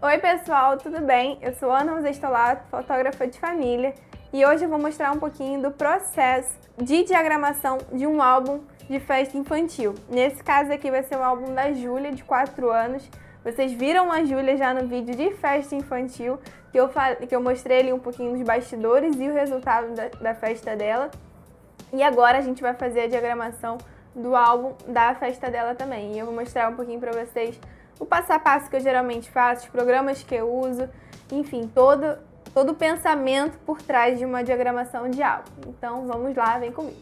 Oi pessoal, tudo bem? Eu sou Ana José Stolato, fotógrafa de família, e hoje eu vou mostrar um pouquinho do processo de diagramação de um álbum de festa infantil. Nesse caso aqui vai ser um álbum da Júlia, de 4 anos. Vocês viram a Júlia já no vídeo de festa infantil, que eu mostrei ali um pouquinho dos bastidores e o resultado da festa dela. E agora a gente vai fazer a diagramação do álbum da festa dela também. E eu vou mostrar um pouquinho pra vocês o passo a passo que eu geralmente faço, os programas que eu uso, enfim, todo o pensamento por trás de uma diagramação de álbum. Então vamos lá, vem comigo.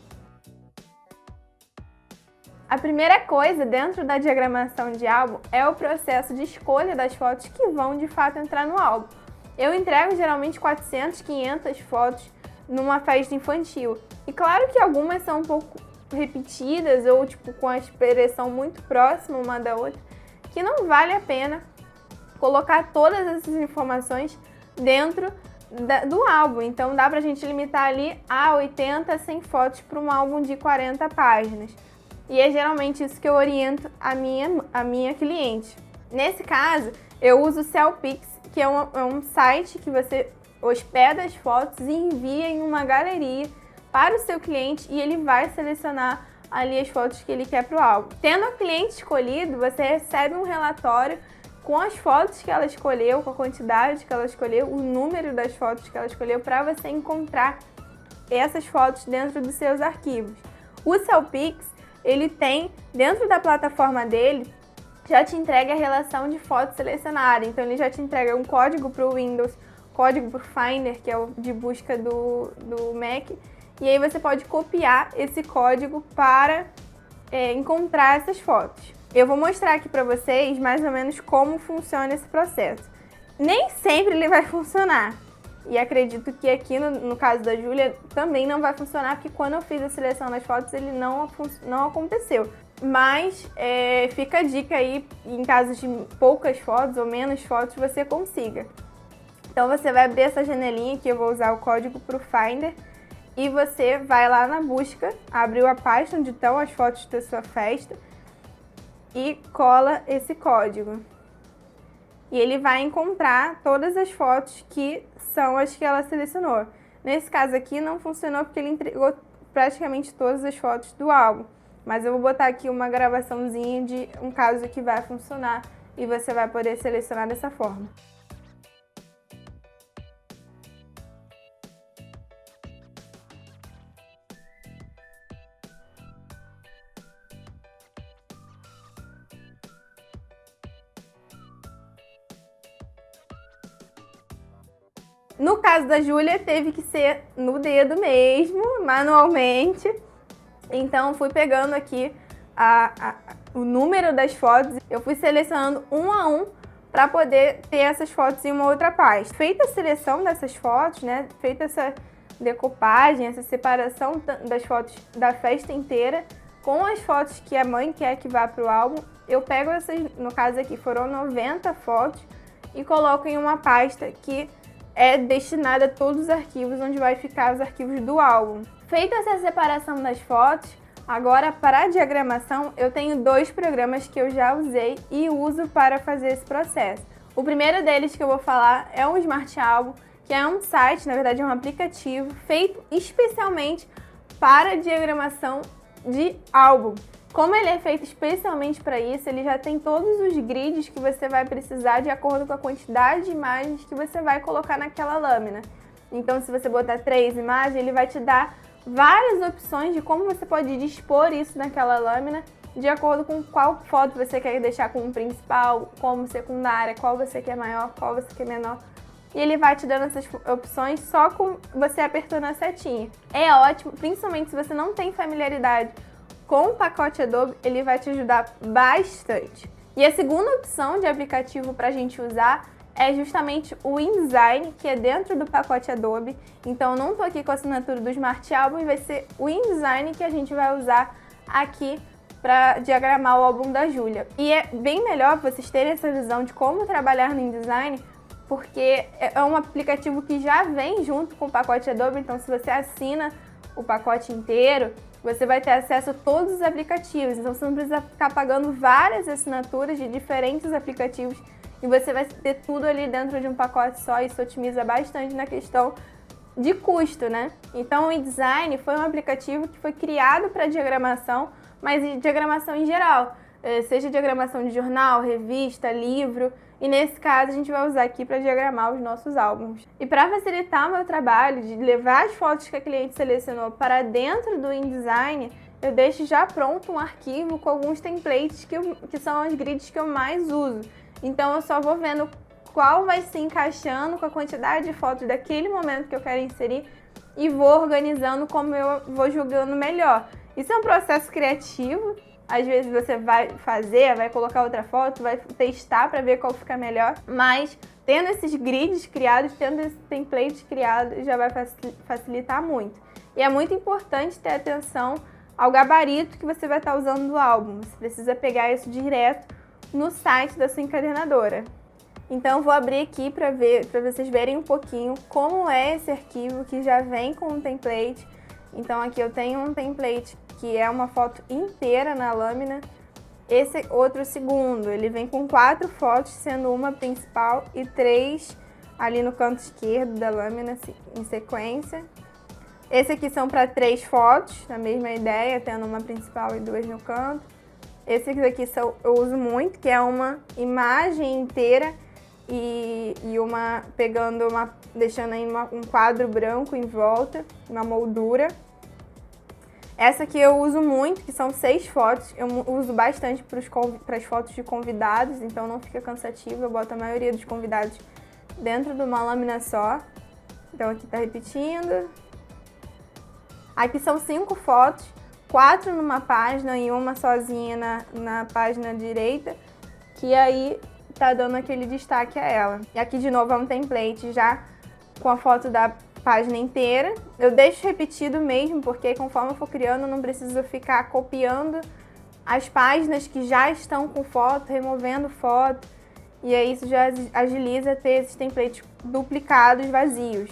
A primeira coisa dentro da diagramação de álbum é o processo de escolha das fotos que vão de fato entrar no álbum. Eu entrego geralmente 400, 500 fotos numa festa infantil. E claro que algumas são um pouco repetidas ou tipo com a expressão muito próxima uma da outra, que não vale a pena colocar todas essas informações dentro do álbum. Então dá pra gente limitar ali a 80, 100 fotos para um álbum de 40 páginas. E é geralmente isso que eu oriento a minha cliente. Nesse caso, eu uso o Celpix, que é um site que você hospeda as fotos e envia em uma galeria para o seu cliente e ele vai selecionar ali as fotos que ele quer para o álbum. Tendo o cliente escolhido, você recebe um relatório com as fotos que ela escolheu, com a quantidade que ela escolheu, o número das fotos que ela escolheu, para você encontrar essas fotos dentro dos seus arquivos. O Celpix, ele tem, dentro da plataforma dele, já te entrega a relação de fotos selecionadas. Então ele já te entrega um código para o Windows, código para o Finder, que é o de busca do Mac, e aí você pode copiar esse código para encontrar essas fotos. Eu vou mostrar aqui para vocês mais ou menos como funciona esse processo. Nem sempre ele vai funcionar. E acredito que aqui no caso da Júlia também não vai funcionar, porque quando eu fiz a seleção das fotos ele não aconteceu. Mas fica a dica aí, em casos de poucas fotos ou menos fotos, você consiga. Então você vai abrir essa janelinha aqui, eu vou usar o código para o Finder. E você vai lá na busca, abriu a página onde estão as fotos da sua festa e cola esse código. E ele vai encontrar todas as fotos que são as que ela selecionou. Nesse caso aqui não funcionou porque ele entregou praticamente todas as fotos do álbum. Mas eu vou botar aqui uma gravaçãozinha de um caso que vai funcionar e você vai poder selecionar dessa forma. No caso da Júlia, teve que ser no dedo mesmo, manualmente. Então, fui pegando aqui o número das fotos. Eu fui selecionando um a um para poder ter essas fotos em uma outra pasta. Feita a seleção dessas fotos, né? Feita essa decupagem, essa separação das fotos da festa inteira com as fotos que a mãe quer que vá para o álbum, eu pego essas, no caso aqui foram 90 fotos, e coloco em uma pasta que é destinada a todos os arquivos, onde vai ficar os arquivos do álbum. Feita essa separação das fotos, agora para a diagramação eu tenho 2 programas que eu já usei e uso para fazer esse processo. O primeiro deles que eu vou falar é o Smart Album, que é um site, na verdade é um aplicativo feito especialmente para diagramação de álbum. Como ele é feito especialmente para isso, ele já tem todos os grids que você vai precisar de acordo com a quantidade de imagens que você vai colocar naquela lâmina. Então, se você botar 3 imagens, ele vai te dar várias opções de como você pode dispor isso naquela lâmina, de acordo com qual foto você quer deixar como principal, como secundária, qual você quer maior, qual você quer menor. E ele vai te dando essas opções só com você apertando a setinha. É ótimo, principalmente se você não tem familiaridade com o pacote Adobe, ele vai te ajudar bastante. E a segunda opção de aplicativo para a gente usar é justamente o InDesign, que é dentro do pacote Adobe. Então, eu não estou aqui com a assinatura do Smart Album, e vai ser o InDesign que a gente vai usar aqui para diagramar o álbum da Júlia. E é bem melhor vocês terem essa visão de como trabalhar no InDesign, porque é um aplicativo que já vem junto com o pacote Adobe. Então, se você assina o pacote inteiro, você vai ter acesso a todos os aplicativos. Então você não precisa ficar pagando várias assinaturas de diferentes aplicativos e você vai ter tudo ali dentro de um pacote só. Isso otimiza bastante na questão de custo, né? Então o InDesign foi um aplicativo que foi criado para diagramação, mas diagramação em geral, seja diagramação de jornal, revista, livro, e nesse caso a gente vai usar aqui para diagramar os nossos álbuns. E para facilitar o meu trabalho de levar as fotos que a cliente selecionou para dentro do InDesign, eu deixo já pronto um arquivo com alguns templates que são as grids que eu mais uso. Então eu só vou vendo qual vai se encaixando com a quantidade de fotos daquele momento que eu quero inserir e vou organizando como eu vou julgando melhor. Isso é um processo criativo. Às vezes você vai colocar outra foto, vai testar para ver qual fica melhor, mas tendo esses grids criados, tendo esses templates criados, já vai facilitar muito. E é muito importante ter atenção ao gabarito que você vai estar usando do álbum. Você precisa pegar isso direto no site da sua encadernadora. Então eu vou abrir aqui para vocês verem um pouquinho como é esse arquivo que já vem com um template. Então aqui eu tenho um template que é uma foto inteira na lâmina. Esse outro segundo, ele vem com 4 fotos, sendo uma principal e 3 ali no canto esquerdo da lâmina em sequência. Esse aqui são para 3 fotos, na mesma ideia, tendo uma principal e 2 no canto. Esse aqui eu uso muito, que é uma imagem inteira e deixando aí um quadro branco em volta, uma moldura. Essa aqui eu uso muito, que são 6 fotos. Eu uso bastante para as fotos de convidados, então não fica cansativo. Eu boto a maioria dos convidados dentro de uma lâmina só. Então aqui tá repetindo. Aqui são 5 fotos, 4 numa página e uma sozinha na página direita, que aí tá dando aquele destaque a ela. E aqui de novo é um template já com a foto da página inteira. Eu deixo repetido mesmo, porque conforme eu for criando, eu não preciso ficar copiando as páginas que já estão com foto, removendo foto. E aí isso já agiliza ter esses templates duplicados, vazios.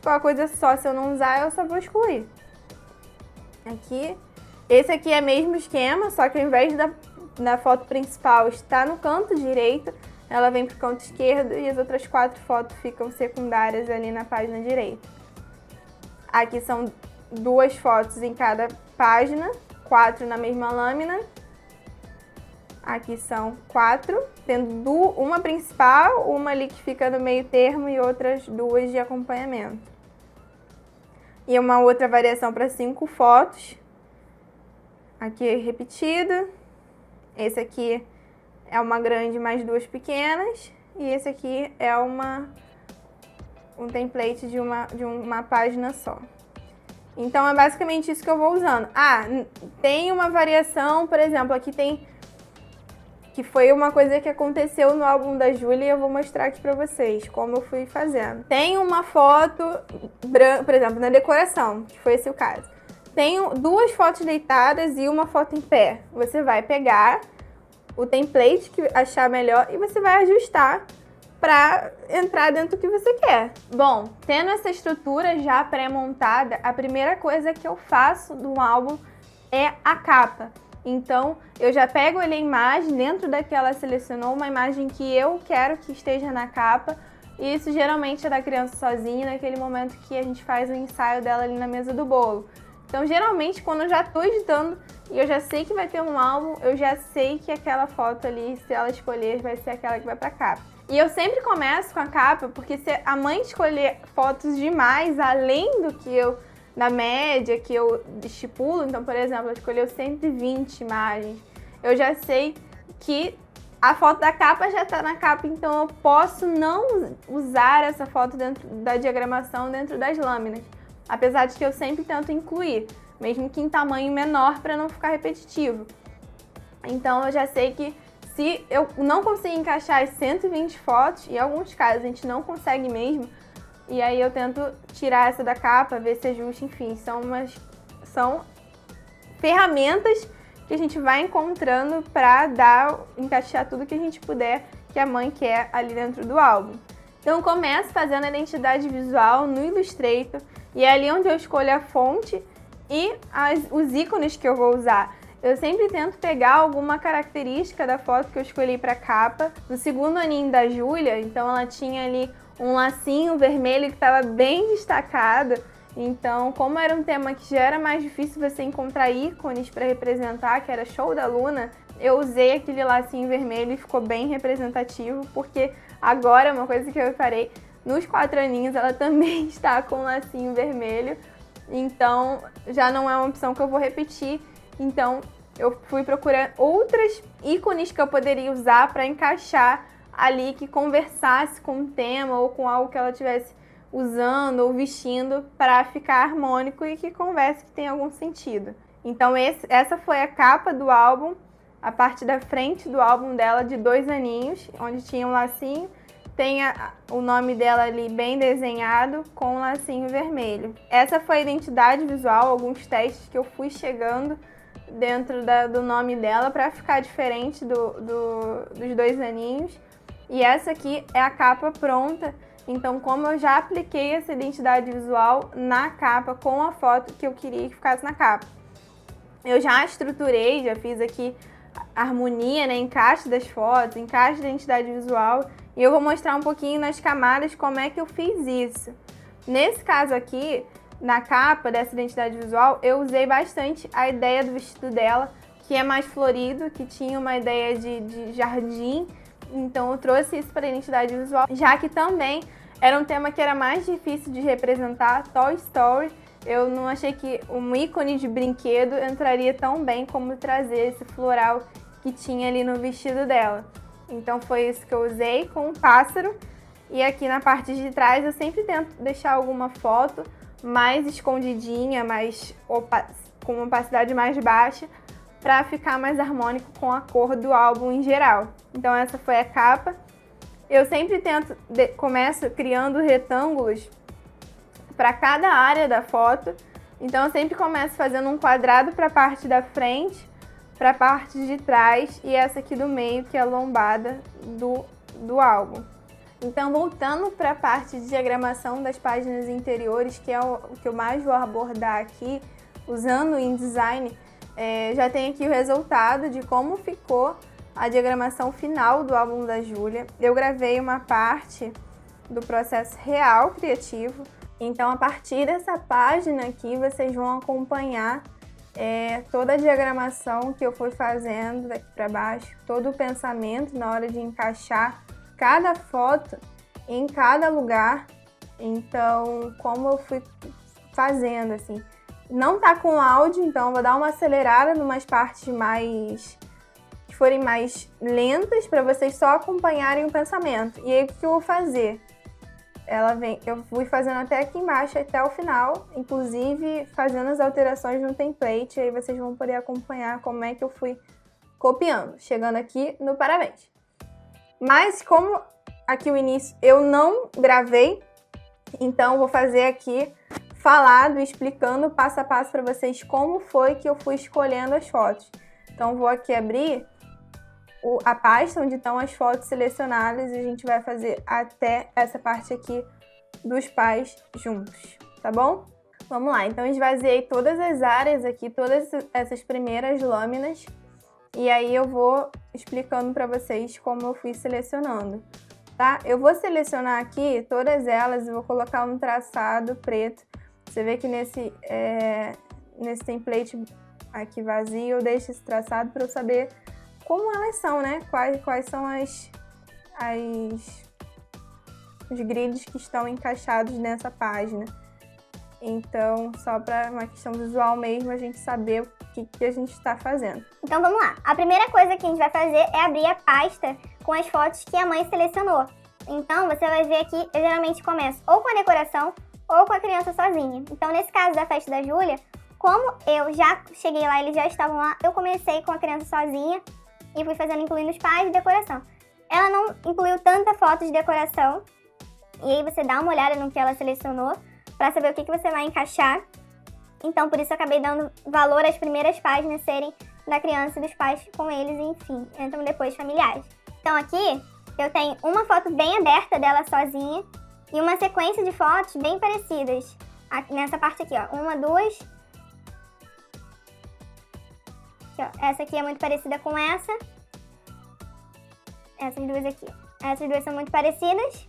Qualquer coisa só, se eu não usar, eu só vou excluir. Aqui. Esse aqui é o mesmo esquema, só que ao invés da foto principal estar no canto direito, ela vem para o canto esquerdo e as outras 4 fotos ficam secundárias ali na página direita. Aqui são 2 fotos em cada página, 4 na mesma lâmina. Aqui são 4, tendo uma principal, uma ali que fica no meio termo e outras 2 de acompanhamento. E uma outra variação para 5 fotos. Aqui repetido. Esse aqui é uma grande mais 2 pequenas. E esse aqui é um template de uma página só. Então é basicamente isso que eu vou usando. Tem uma variação, por exemplo, aqui tem... que foi uma coisa que aconteceu no álbum da Júlia e eu vou mostrar aqui pra vocês como eu fui fazendo. Tem uma foto branca, por exemplo, na decoração, que foi esse o caso. Tenho 2 fotos deitadas e uma foto em pé. Você vai pegar o template que achar melhor e você vai ajustar para entrar dentro do que você quer. Bom, tendo essa estrutura já pré-montada, a primeira coisa que eu faço do álbum é a capa. Então, eu já pego ali a imagem, dentro daquela selecionou uma imagem que eu quero que esteja na capa. E isso geralmente é da criança sozinha, naquele momento que a gente faz o ensaio dela ali na mesa do bolo. Então, geralmente, quando eu já estou editando e eu já sei que vai ter um álbum, eu já sei que aquela foto ali, se ela escolher, vai ser aquela que vai pra capa. E eu sempre começo com a capa, porque se a mãe escolher fotos demais, além da média que eu estipulo, então, por exemplo, ela escolheu 120 imagens, eu já sei que a foto da capa já está na capa, então eu posso não usar essa foto dentro da diagramação, dentro das lâminas. Apesar de que eu sempre tento incluir, mesmo que em tamanho menor, para não ficar repetitivo. Então eu já sei que se eu não conseguir encaixar as 120 fotos, em alguns casos a gente não consegue mesmo, e aí eu tento tirar essa da capa, ver se ajusta, enfim, são ferramentas que a gente vai encontrando para encaixar tudo que a gente puder, que a mãe quer ali dentro do álbum. Então eu começo fazendo a identidade visual no Illustrator, e é ali onde eu escolho a fonte e os ícones que eu vou usar. eu sempre tento pegar alguma característica da foto que eu escolhi para capa. No segundo aninho da Júlia, então ela tinha ali um lacinho vermelho que estava bem destacado. Então, como era um tema que já era mais difícil você encontrar ícones para representar, que era show da Luna, eu usei aquele lacinho vermelho e ficou bem representativo, porque agora, uma coisa que eu reparei, nos 4 aninhos ela também está com um lacinho vermelho, então já não é uma opção que eu vou repetir. Então, eu fui procurar outras ícones que eu poderia usar para encaixar ali, que conversasse com o tema ou com algo que ela tivesse usando ou vestindo para ficar harmônico e que converse, que tenha algum sentido. Então essa foi a capa do álbum, a parte da frente do álbum dela de 2 aninhos, onde tinha um lacinho, tem o nome dela ali bem desenhado com um lacinho vermelho. Essa foi a identidade visual, alguns testes que eu fui chegando dentro do nome dela para ficar diferente dos 2 aninhos. E essa aqui é a capa pronta. Então, como eu já apliquei essa identidade visual na capa com a foto que eu queria que ficasse na capa. Eu já estruturei, já fiz aqui a harmonia, né, encaixe das fotos, encaixe da identidade visual. E eu vou mostrar um pouquinho nas camadas como é que eu fiz isso. Nesse caso aqui, na capa dessa identidade visual, eu usei bastante a ideia do vestido dela, que é mais florido, que tinha uma ideia de jardim. Então eu trouxe isso para a identidade visual, já que também era um tema que era mais difícil de representar, Toy Story. Eu não achei que um ícone de brinquedo entraria tão bem como trazer esse floral que tinha ali no vestido dela. Então foi isso que eu usei com um pássaro. E aqui na parte de trás eu sempre tento deixar alguma foto mais escondidinha, com uma opacidade mais baixa, para ficar mais harmônico com a cor do álbum em geral. Então essa foi a capa. Eu sempre começo criando retângulos para cada área da foto. Então eu sempre começo fazendo um quadrado para a parte da frente, para a parte de trás e essa aqui do meio, que é a lombada do álbum. Então, voltando para a parte de diagramação das páginas interiores, que é o que eu mais vou abordar aqui, usando o InDesign, já tem aqui o resultado de como ficou a diagramação final do álbum da Júlia. Eu gravei uma parte do processo real criativo. Então, a partir dessa página aqui, vocês vão acompanhar toda a diagramação que eu fui fazendo daqui para baixo, todo o pensamento na hora de encaixar cada foto em cada lugar. Então, como eu fui fazendo, assim. Não tá com áudio, então eu vou dar uma acelerada em umas partes que forem mais lentas para vocês só acompanharem o pensamento. E aí o que eu vou fazer? Eu fui fazendo até aqui embaixo, até o final, inclusive fazendo as alterações no template, aí vocês vão poder acompanhar como é que eu fui copiando, chegando aqui no parabéns. Mas como aqui o início eu não gravei, então vou fazer aqui falado, explicando passo a passo para vocês como foi que eu fui escolhendo as fotos. Então vou aqui abrir a pasta onde estão as fotos selecionadas e a gente vai fazer até essa parte aqui dos pais juntos, tá bom? Vamos lá, então esvaziei todas as áreas aqui, todas essas primeiras lâminas, e aí eu vou explicando para vocês como eu fui selecionando, tá? Eu vou selecionar aqui todas elas e vou colocar um traçado preto. Você vê que nesse template aqui vazio eu deixo esse traçado para eu saber como elas são, né? Quais são os grids que estão encaixados nessa página. Então, só para uma questão visual mesmo, a gente saber o que a gente está fazendo. Então vamos lá. A primeira coisa que a gente vai fazer é abrir a pasta com as fotos que a mãe selecionou. Então você vai ver aqui, eu geralmente começo ou com a decoração ou com a criança sozinha. Então nesse caso da festa da Júlia, como eu já cheguei lá, eles já estavam lá, eu comecei com a criança sozinha e fui fazendo, incluindo os pais e decoração. Ela não incluiu tanta foto de decoração, e aí você dá uma olhada no que ela selecionou para saber o que você vai encaixar. Então por isso eu acabei dando valor às primeiras páginas serem da criança e dos pais com eles, e enfim, entram depois familiares. Então aqui eu tenho uma foto bem aberta dela sozinha e uma sequência de fotos bem parecidas. Aqui, nessa parte aqui, ó, 1, 2, Aqui, ó. Essa aqui é muito parecida com essa. Essas duas aqui. Essas duas são muito parecidas.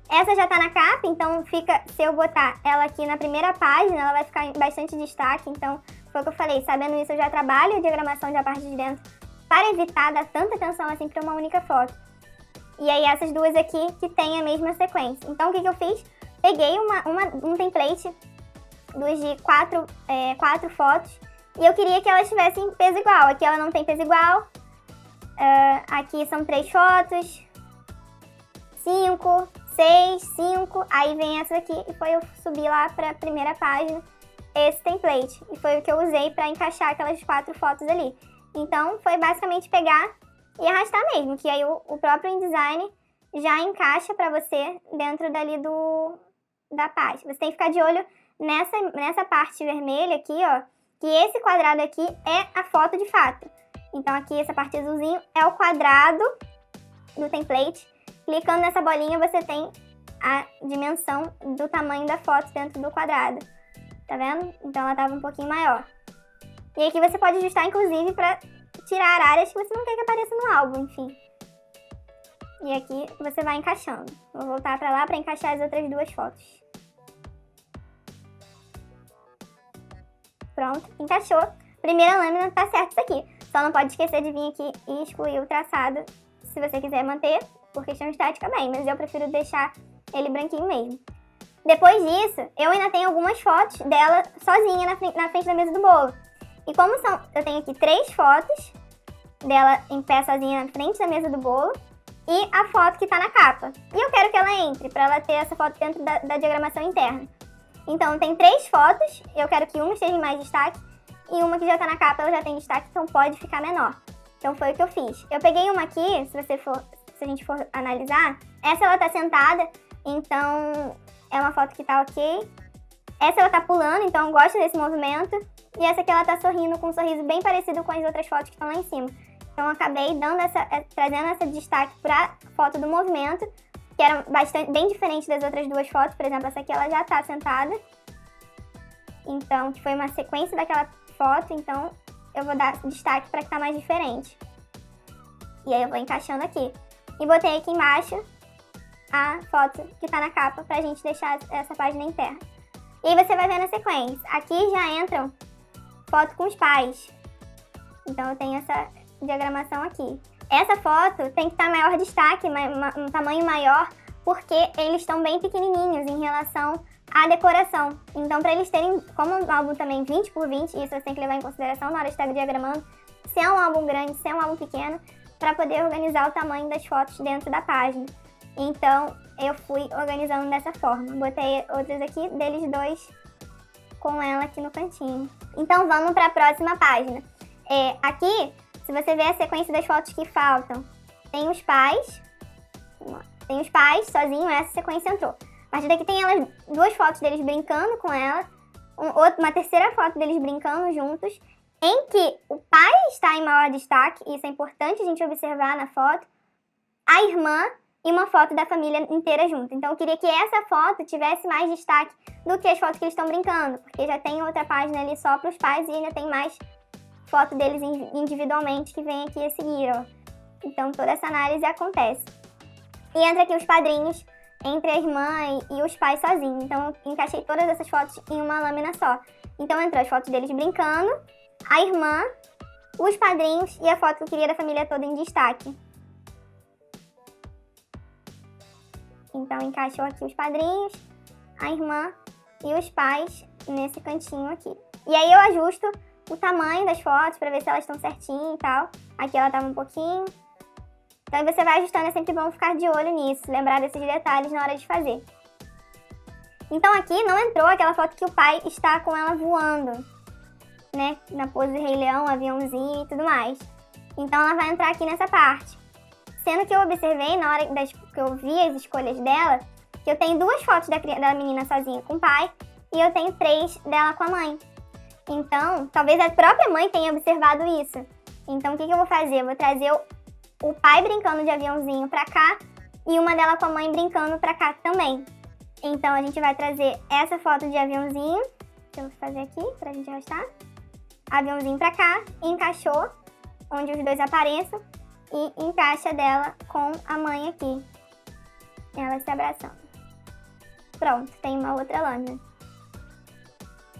Essa já tá na capa, então fica, se eu botar ela aqui na primeira página, ela vai ficar em bastante destaque. Então, foi o que eu falei, sabendo isso eu já trabalho a diagramação da parte de dentro para evitar dar tanta atenção assim para uma única foto. E aí essas duas aqui que tem a mesma sequência. Então, o que eu fiz? Peguei um template dos de quatro fotos e eu queria que elas tivessem peso igual. Aqui ela não tem peso igual. Aqui são 3 fotos. 5, 6, 5, aí vem essa aqui e foi eu subir lá para a primeira página esse template. E foi o que eu usei para encaixar aquelas 4 fotos ali. Então, foi basicamente pegar e arrastar mesmo, que aí o próprio InDesign já encaixa para você dentro dali da página. Você tem que ficar de olho nessa parte vermelha aqui, ó, que esse quadrado aqui é a foto de fato. Então, aqui essa parte azulzinho é o quadrado do template. Clicando nessa bolinha, você tem a dimensão do tamanho da foto dentro do quadrado. Tá vendo? Então ela estava um pouquinho maior. E aqui você pode ajustar, inclusive, para tirar áreas que você não quer que apareça no álbum, enfim. E aqui você vai encaixando. Vou voltar para lá para encaixar as outras 2 fotos. Pronto, encaixou. Primeira lâmina, tá certo isso aqui. Só não pode esquecer de vir aqui e excluir o traçado, se você quiser manter. Por questão estética bem, mas eu prefiro deixar ele branquinho mesmo. Depois disso, eu ainda tenho algumas fotos dela sozinha na frente da mesa do bolo. E como eu tenho aqui 3 fotos dela em pé sozinha na frente da mesa do bolo e a foto que tá na capa. E eu quero que ela entre, para ela ter essa foto dentro da diagramação interna. Então tem 3 fotos, eu quero que uma esteja em mais destaque e uma que já tá na capa, ela já tem destaque, então pode ficar menor. Então foi o que eu fiz. Eu peguei uma aqui, se a gente for analisar, essa ela tá sentada, então é uma foto que tá ok. Essa ela tá pulando, então eu gosto desse movimento. E essa aqui ela tá sorrindo com um sorriso bem parecido com as outras fotos que estão lá em cima. Então eu acabei trazendo esse destaque pra foto do movimento, que era bem diferente das outras 2 fotos. Por exemplo, essa aqui ela já tá sentada. Então, que foi uma sequência daquela foto, então eu vou dar destaque pra que tá mais diferente. E aí eu vou encaixando aqui. E botei aqui embaixo a foto que tá na capa pra gente deixar essa página interna. E aí você vai ver na sequência. Aqui já entram foto com os pais. Então eu tenho essa diagramação aqui. Essa foto tem que estar maior destaque, um tamanho maior, porque eles estão bem pequenininhos em relação à decoração. Então para eles terem, como um álbum também 20 por 20, isso você tem que levar em consideração na hora de estar diagramando, se é um álbum grande, se é um álbum pequeno, para poder organizar o tamanho das fotos dentro da página. Então, eu fui organizando dessa forma. Botei outras aqui, deles 2 com ela aqui no cantinho. Então, vamos para a próxima página. Aqui, se você ver a sequência das fotos que faltam, tem os pais. Tem os pais sozinho, essa sequência entrou. A partir daqui tem elas, 2 fotos deles brincando com ela, uma terceira foto deles brincando juntos, em que o pai está em maior destaque, e isso é importante a gente observar na foto, a irmã e uma foto da família inteira junto. Então eu queria que essa foto tivesse mais destaque do que as fotos que eles estão brincando, porque já tem outra página ali só para os pais e ainda tem mais foto deles individualmente que vem aqui a seguir, ó. Então toda essa análise acontece. E entra aqui os padrinhos entre a irmã e os pais sozinhos. Então eu encaixei todas essas fotos em uma lâmina só. Então entrou as fotos deles brincando, a irmã, os padrinhos e a foto que eu queria da família toda em destaque. Então encaixou aqui os padrinhos, a irmã e os pais nesse cantinho aqui. E aí eu ajusto o tamanho das fotos para ver se elas estão certinho e tal. Aqui ela estava um pouquinho. Então você vai ajustando, é sempre bom ficar de olho nisso, lembrar desses detalhes na hora de fazer. Então aqui não entrou aquela foto que o pai está com ela voando, né? Na pose de Rei Leão, aviãozinho e tudo mais. Então ela vai entrar aqui nessa parte. Sendo que eu observei, na hora que eu vi as escolhas dela, que eu tenho 2 fotos da menina sozinha com o pai e eu tenho 3 dela com a mãe. Então, talvez a própria mãe tenha observado isso. Então, o que eu vou fazer? Eu vou trazer o pai brincando de aviãozinho pra cá e uma dela com a mãe brincando pra cá também. Então, a gente vai trazer essa foto de aviãozinho, que eu vou fazer aqui pra gente arrastar. aviãozinho pra cá, encaixou, onde os dois apareçam, e encaixa dela com a mãe aqui, ela se abraçando. Pronto, tem uma outra lâmina.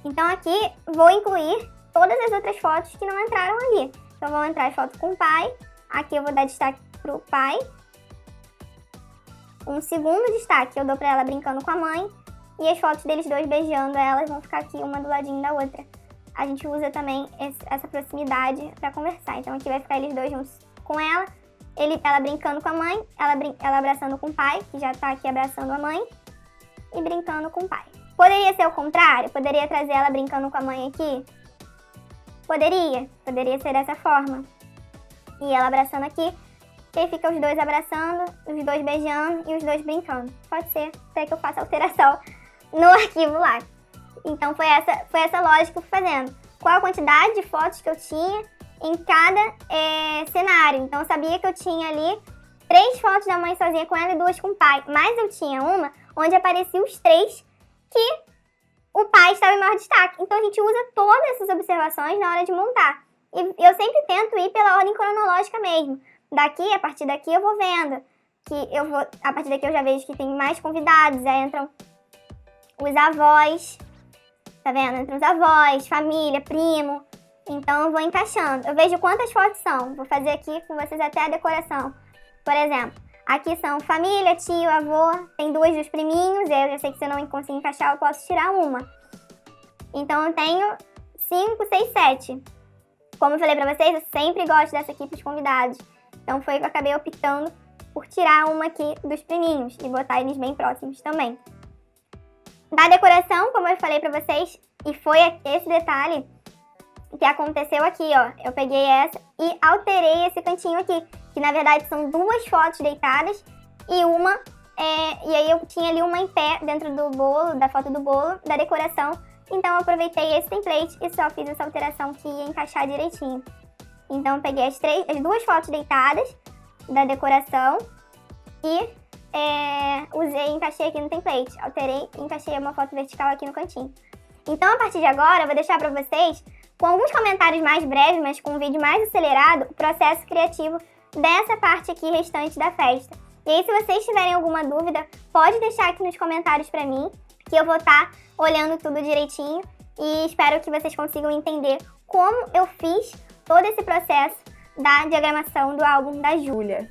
Então aqui vou incluir todas as outras fotos que não entraram ali. Então vão entrar as fotos com o pai, aqui eu vou dar destaque pro pai. Um segundo destaque eu dou pra ela brincando com a mãe, e as fotos deles dois beijando elas vão ficar aqui uma do ladinho da outra. A gente usa também essa proximidade pra conversar. Então aqui vai ficar eles dois juntos com ela, ela brincando com a mãe, ela abraçando com o pai, que já tá aqui abraçando a mãe, e brincando com o pai. Poderia ser o contrário? Poderia trazer ela brincando com a mãe aqui? Poderia ser dessa forma. E ela abraçando aqui, e aí fica os dois abraçando, os dois beijando e os dois brincando. Pode ser, até que eu faça alteração no arquivo lá. Então foi essa lógica que eu fui fazendo. Qual a quantidade de fotos que eu tinha em cada cenário. Então eu sabia que eu tinha ali 3 fotos da mãe sozinha com ela e 2 com o pai. Mas eu tinha uma onde apareciam os 3 que o pai estava em maior destaque. Então a gente usa todas essas observações na hora de montar. E eu sempre tento ir pela ordem cronológica mesmo. A partir daqui eu vou vendo que a partir daqui eu já vejo que tem mais convidados, aí entram os avós, tá vendo? Entram os avós, família, primo. Então eu vou encaixando. Eu vejo quantas fotos são. Vou fazer aqui com vocês até a decoração. Por exemplo, aqui são família, tio, avô, tem 2 dos priminhos, eu já sei que se eu não conseguir encaixar, eu posso tirar uma. Então eu tenho 5, 6, 7. Como eu falei pra vocês, eu sempre gosto dessa aqui pros convidados. Então foi que eu acabei optando por tirar uma aqui dos priminhos e botar eles bem próximos também. Da decoração, como eu falei pra vocês, e foi esse detalhe que aconteceu aqui, ó. Eu peguei essa e alterei esse cantinho aqui, que na verdade são 2 fotos deitadas e uma, e aí eu tinha ali uma em pé dentro do bolo, da foto do bolo, da decoração. Então eu aproveitei esse template e só fiz essa alteração que ia encaixar direitinho. Então eu peguei as 2 fotos deitadas da decoração e usei e encaixei aqui no template. Alterei e encaixei uma foto vertical aqui no cantinho. Então a partir de agora eu vou deixar pra vocês, com alguns comentários mais breves, mas com um vídeo mais acelerado, o processo criativo dessa parte aqui restante da festa. E aí, se vocês tiverem alguma dúvida, pode deixar aqui nos comentários pra mim, que eu vou estar olhando tudo direitinho e espero que vocês consigam entender como eu fiz todo esse processo da diagramação do álbum da Júlia.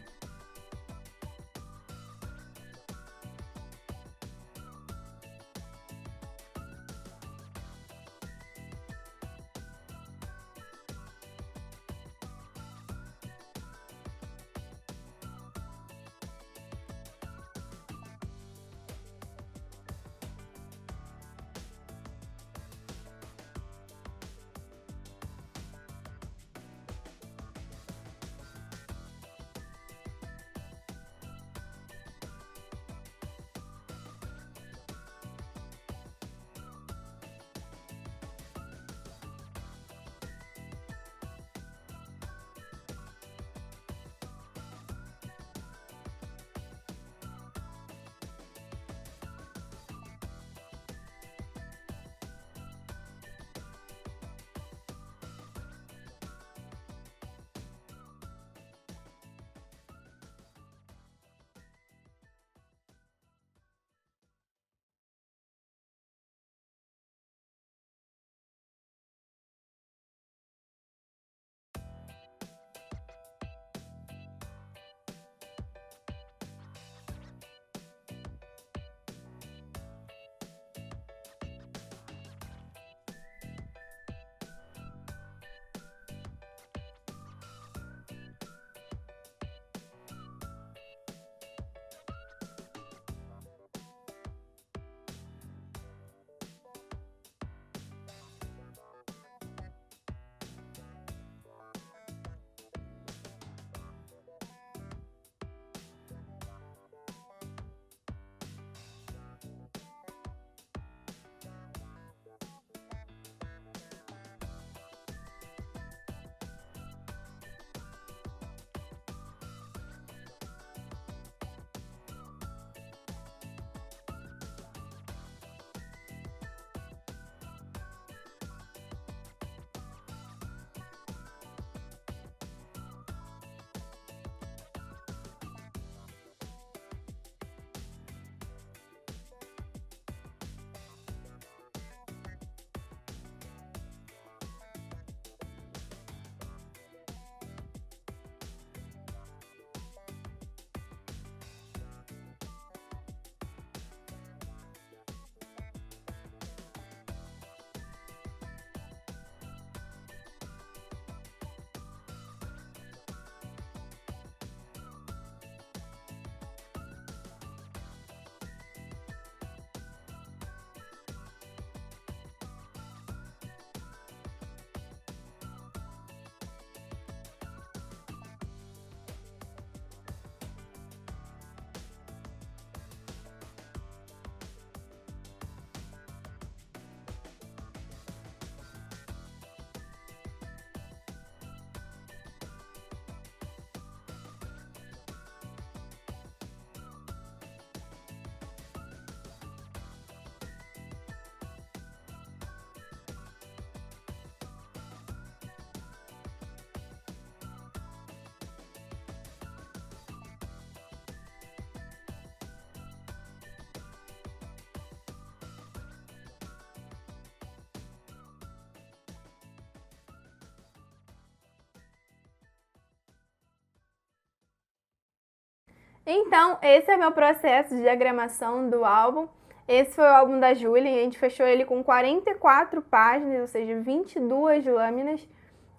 Então, esse é o meu processo de diagramação do álbum. Esse foi o álbum da Julie, a gente fechou ele com 44 páginas, ou seja, 22 lâminas,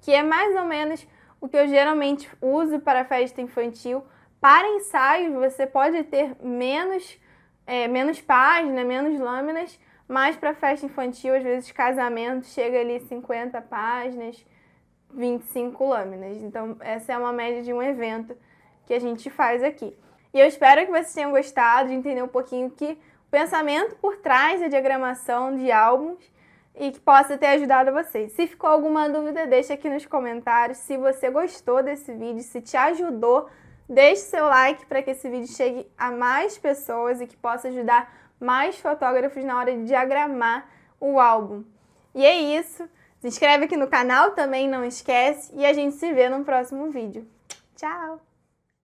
que é mais ou menos o que eu geralmente uso para festa infantil. Para ensaios, você pode ter menos páginas, menos lâminas, mas para festa infantil, às vezes casamento, chega ali 50 páginas, 25 lâminas. Então, essa é uma média de um evento que a gente faz aqui. E eu espero que vocês tenham gostado de entender um pouquinho o pensamento por trás da diagramação de álbuns e que possa ter ajudado vocês. Se ficou alguma dúvida, deixa aqui nos comentários. Se você gostou desse vídeo, se te ajudou, deixe seu like para que esse vídeo chegue a mais pessoas e que possa ajudar mais fotógrafos na hora de diagramar o álbum. E é isso. Se inscreve aqui no canal também, não esquece. E a gente se vê no próximo vídeo. Tchau!